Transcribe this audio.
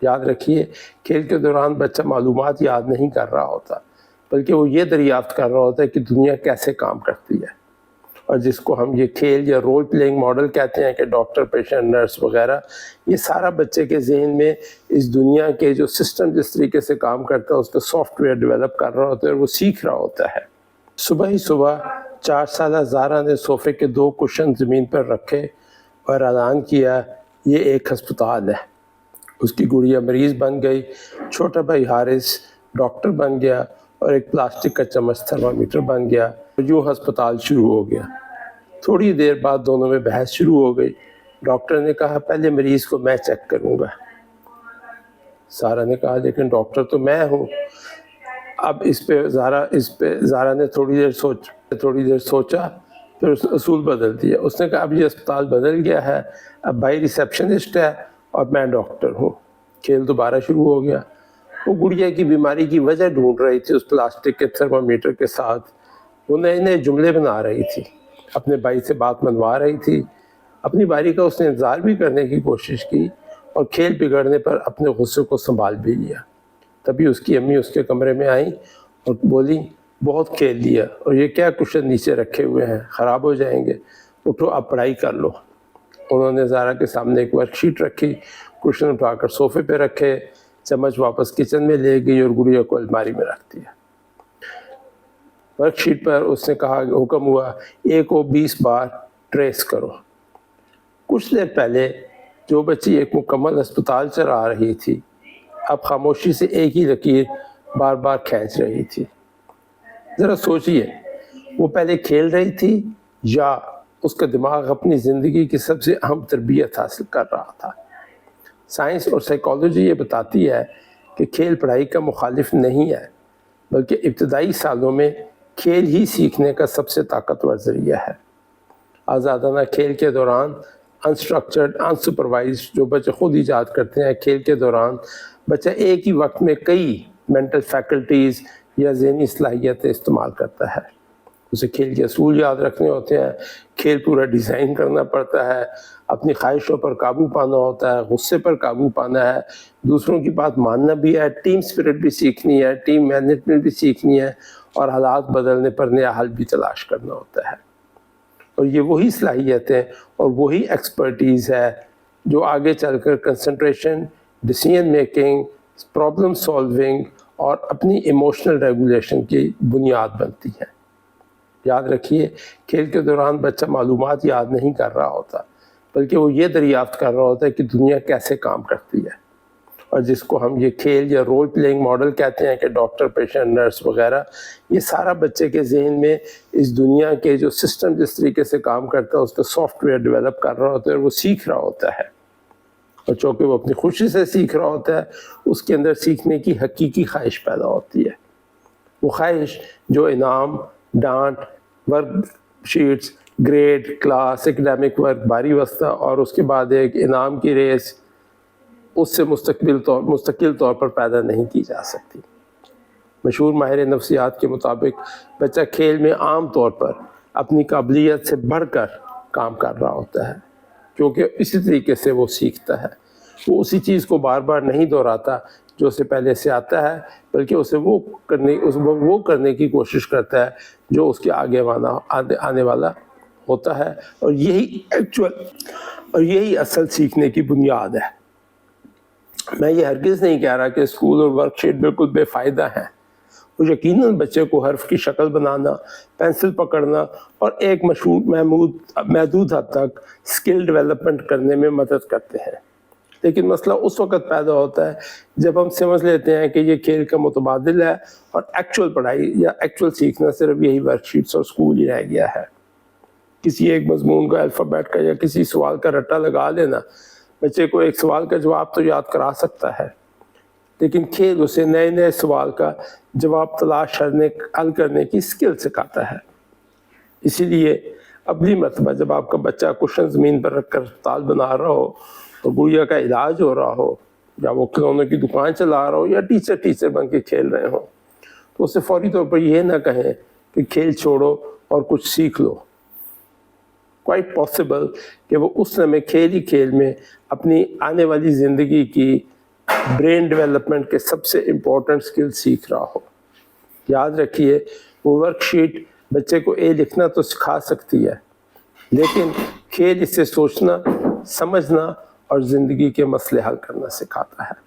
یاد رکھیے کھیل کے دوران بچہ معلومات یاد نہیں کر رہا ہوتا، بلکہ وہ یہ دریافت کر رہا ہوتا ہے کہ دنیا کیسے کام کرتی ہے، اور جس کو ہم یہ کھیل یا رول پلینگ ماڈل کہتے ہیں کہ ڈاکٹر، پیشنٹ، نرس وغیرہ، یہ سارا بچے کے ذہن میں اس دنیا کے جو سسٹم جس طریقے سے کام کرتا ہے اس کا سافٹ ویئر ڈیولپ کر رہا ہوتا ہے اور وہ سیکھ رہا ہوتا ہے۔ صبح ہی صبح 4 سالہ زارا نے صوفے کے 2 کشن زمین پر رکھے اور اعلان کیا، یہ ایک ہسپتال ہے۔ اس کی گڑیا مریض بن گئی، چھوٹا بھائی حارث ڈاکٹر بن گیا اور ایک پلاسٹک کا چمچ تھرمامیٹر بن گیا، اور یوں ہسپتال شروع ہو گیا۔ تھوڑی دیر بعد دونوں میں بحث شروع ہو گئی۔ ڈاکٹر نے کہا پہلے مریض کو میں چیک کروں گا۔ سارا نے کہا لیکن ڈاکٹر تو میں ہوں۔ اب اس پہ زارا نے تھوڑی دیر سوچا، پھر اس اصول بدل دیا۔ اس نے کہا اب یہ اسپتال بدل گیا ہے، اب بھائی ریسیپشنسٹ ہے اور میں ڈاکٹر ہوں۔ کھیل دوبارہ شروع ہو گیا۔ وہ گڑیا کی بیماری کی وجہ ڈھونڈ رہی تھی اس پلاسٹک کے تھرمامیٹر کے ساتھ، وہ نئے نئے جملے بنا رہی تھی، اپنے بھائی سے بات منوا رہی تھی۔ اپنی باری کا اس نے انتظار بھی کرنے کی کوشش کی اور کھیل بگڑنے پر اپنے غصے کو سنبھال بھی لیا۔ تبھی اس کی امی اس کے کمرے میں آئیں اور بولی بہت کھیل لیا اور یہ کیا کشن نیچے رکھے ہوئے ہیں، خراب ہو جائیں گے، اٹھو اب پڑھائی کر لو۔ انہوں نے زارا کے سامنے ایک ورک شیٹ رکھی، کشن اٹھا کر صوفے پہ رکھے، چمچ واپس کچن میں لے گئی اور گڑیا کو الماری میں رکھ دیا۔ ورک شیٹ پر اس نے کہا حکم ہوا 1 کو 20 بار ٹریس کرو۔ کچھ دیر پہلے جو بچی ایک مکمل ہسپتال چلا رہی تھی اب خاموشی سے ایک ہی لکیر بار بار کھینچ رہی تھی۔ ذرا سوچئے وہ پہلے کھیل رہی تھی یا اس کا دماغ اپنی زندگی کی سب سے اہم تربیت حاصل کر رہا تھا۔ سائنس اور سائیکالوجی یہ بتاتی ہے کہ کھیل پڑھائی کا مخالف نہیں ہے، بلکہ ابتدائی سالوں میں کھیل ہی سیکھنے کا سب سے طاقتور ذریعہ ہے۔ آزادانہ کھیل کے دوران انسٹرکچرڈ، انسپروائزڈ جو بچے خود ایجاد کرتے ہیں، کھیل کے دوران بچہ ایک ہی وقت میں کئی مینٹل فیکلٹیز یا ذہنی صلاحیتیں استعمال کرتا ہے۔ اسے کھیل کے اصول یاد رکھنے ہوتے ہیں، کھیل پورا ڈیزائن کرنا پڑتا ہے، اپنی خواہشوں پر قابو پانا ہوتا ہے، غصے پر قابو پانا ہے، دوسروں کی بات ماننا بھی ہے، ٹیم اسپرٹ بھی سیکھنی ہے، ٹیم مینجمنٹ بھی سیکھنی ہے، اور حالات بدلنے پر نیا حل بھی تلاش کرنا ہوتا ہے۔ اور یہ وہی صلاحیتیں اور وہی ایکسپرٹیز ہے جو آگے چل کر concentration, decision making, problem solving اور اپنی ایموشنل ریگولیشن کی بنیاد بنتی ہے۔ یاد رکھیے کھیل کے دوران بچہ معلومات یاد نہیں کر رہا ہوتا، بلکہ وہ یہ دریافت کر رہا ہوتا ہے کہ دنیا کیسے کام کرتی ہے، اور جس کو ہم یہ کھیل یا رول پلینگ ماڈل کہتے ہیں کہ ڈاکٹر، پیشنٹ، نرس وغیرہ، یہ سارا بچے کے ذہن میں اس دنیا کے جو سسٹم جس طریقے سے کام کرتا ہے اس کا سافٹ ویئر ڈیولپ کر رہا ہوتا ہے اور وہ سیکھ رہا ہوتا ہے۔ اور چونکہ وہ اپنی خوشی سے سیکھ رہا ہوتا ہے اس کے اندر سیکھنے کی حقیقی خواہش پیدا ہوتی ہے، وہ خواہش جو انعام، ڈانٹ، work sheets, grade, class, academic work, باری وسطہ اور اس کے بعد ایک انعام کی ریس اس سے مستقل طور پر پیدا نہیں کی جا سکتی۔ مشہور ماہر نفسیات کے مطابق بچہ کھیل میں عام طور پر اپنی قابلیت سے بڑھ کر کام کر رہا ہوتا ہے، کیونکہ اسی طریقے سے وہ سیکھتا ہے۔ وہ اسی چیز کو بار بار نہیں دہراتا جو اسے پہلے سے آتا ہے، بلکہ اسے وہ کرنے کی کوشش کرتا ہے جو اس کے آنے والا ہوتا ہے، اور یہی اصل سیکھنے کی بنیاد ہے۔ میں یہ ہرگز نہیں کہہ رہا کہ اسکول اور ورک شیٹ بالکل بے فائدہ ہیں، وہ یقیناً بچے کو حرف کی شکل بنانا، پینسل پکڑنا اور ایک محدود حد تک اسکل ڈیولپمنٹ کرنے میں مدد کرتے ہیں، لیکن مسئلہ اس وقت پیدا ہوتا ہے جب ہم سمجھ لیتے ہیں کہ یہ کھیل کا متبادل ہے اور ایکچول پڑھائی یا ایکچول سیکھنا صرف یہی ورک شیٹس اور اسکول ہی رہ گیا ہے۔ کسی ایک مضمون کا، الفابیٹ کا یا کسی سوال کا رٹا لگا لینا بچے کو ایک سوال کا جواب تو یاد کرا سکتا ہے، لیکن کھیل اسے نئے نئے سوال کا جواب تلاش حل کرنے کی اسکل سکھاتا ہے۔ اسی لیے اگلی مرتبہ جب آپ کا بچہ کشن زمین پر رکھ کر اسپتال بنا رہا ہو اور گڑیا کا علاج ہو رہا ہو، یا وہ کھلونوں کی دکان چلا رہا ہو، یا ٹیچر بن کے کھیل رہے ہوں، تو اسے فوری طور پر یہ نہ کہیں کہ کھیل چھوڑو اور کچھ سیکھ لو۔ کوائٹ پاسبل کہ وہ اس سمے کھیل میں اپنی آنے والی زندگی کی برین ڈیولپمنٹ کے سب سے امپورٹنٹ اسکل سیکھ رہا ہو۔ یاد رکھیے وہ ورک شیٹ بچے کو لکھنا تو سکھا سکتی ہے، لیکن کھیل اسے سوچنا، سمجھنا اور زندگی کے مسئلے حل کرنا سکھاتا ہے۔